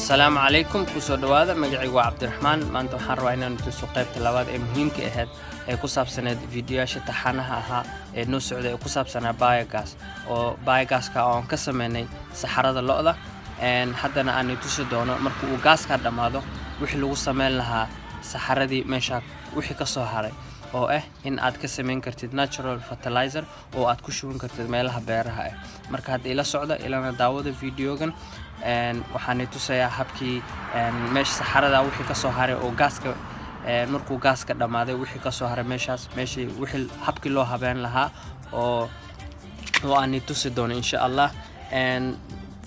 السلام عليكم كسو دوادا مجعي وعبد الرحمن ما انتو حروا إننا نتوسو قيبت اللواد مهم كأهد كساب سنة فيديوهاش تحانها ها نو سعودة كساب سنة بايغاس او بايغاس كا اون كسميني سحرة اللوضة ان حدنا ان نتوسو دونو مركو غاس كا دمادو وحي لغو سمين لها سحرة دي ميشاك وحي كسو هاري oo in aad ka sameyn kartid natural fertilizer oo aad ku shubin kartid meelaha beeraha marka hadii la socdo ilaa daawada videogan waxaan tusayaa habkii meesha saxarada wixii ka soo haray oo gaaska markuu gaaska dhamaaday wixii ka soo haray meeshii wixii habkii loo habeen lahaa oo aan tusi doono insha Allah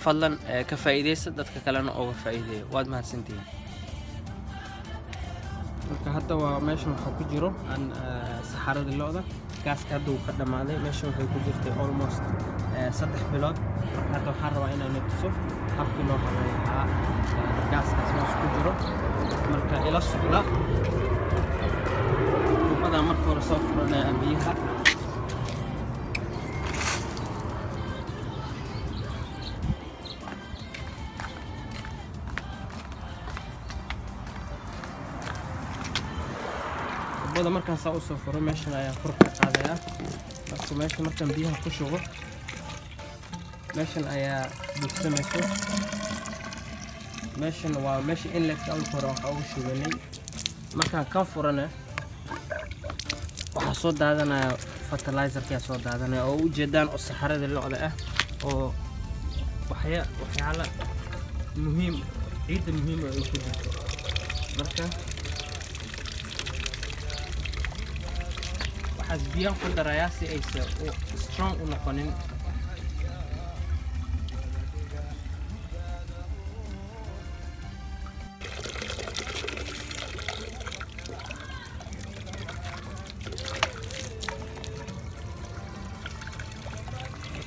fadlan ka faa'iideysta dadka kalena oo faa'iideeyo waad mahadsantihiin marka hadda waa meesha waxa ku jiro aan saxarada looda gaaska hadda uu ka dhamaaday meesha waxay ku jirtay almost 3 bilood marka hadda waxaan rabaa inaan tuso habkii loo habeeyo gaaskaas meesha ku jiro marka ila socda wada marka hore soo furanaa biyaha wada markaan soo furo meeshan ayaa furka qaadaya marka meeshan markaan biyaha ku shubo meeshan ayaa buuxsamayso meeshan waa meesha inlet ka hore waxa ugu shubanay markaan ka furana waxa soo daadanaya fertilizer ka soo daadanaya oo u jeedaan oo saxarada locda ah oo waxyaalo muhiim ciid muhiim ah oo ku jirto marka biyaha ku daraya si ay strong u noqonin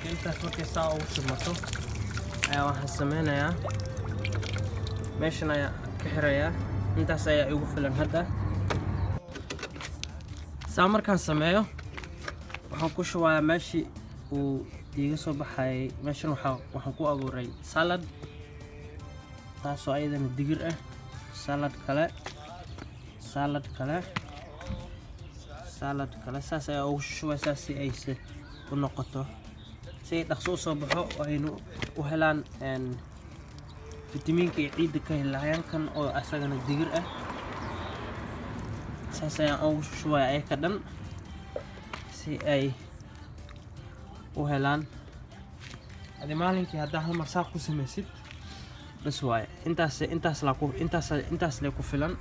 intaas markay saa ugu shumato ayaa waxaan sameynayaa meeshan ayaa ka xirayaa intaas ayaa igu filan hadda markaan sameeyo waxaan ku shubayaa meeshii uu iga soo baxay meeshan waxaan ku abuuray salad taasoo ayadana digir ah salad kale saas ayaa ugu shubaysaa si ay u noqoto si ay dhaqso u soo baxo oo aynu u helaan fitamiinka iyo ciidda ka helayaan kan oo asagana digir ah ساسا أو شوية أي كدن سي أي وهلان هذا مالك هذا هم مساق وسمسيت بس واي انتاس لكو فلان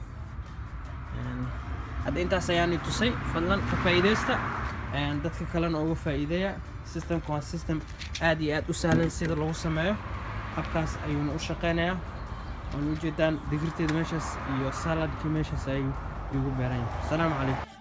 هذا انتاس يعني تسي فلان كفايدستا دتك كلن ugu faa'iideeya systemka waa system aad iyo aad u sahlan sida lagu sameeyo habkaas ayuu u shaqeynayaa oo ujeedaan digirteeda meeshaas iyo saladkii meeshaas ay يقول بيرين السلام عليكم.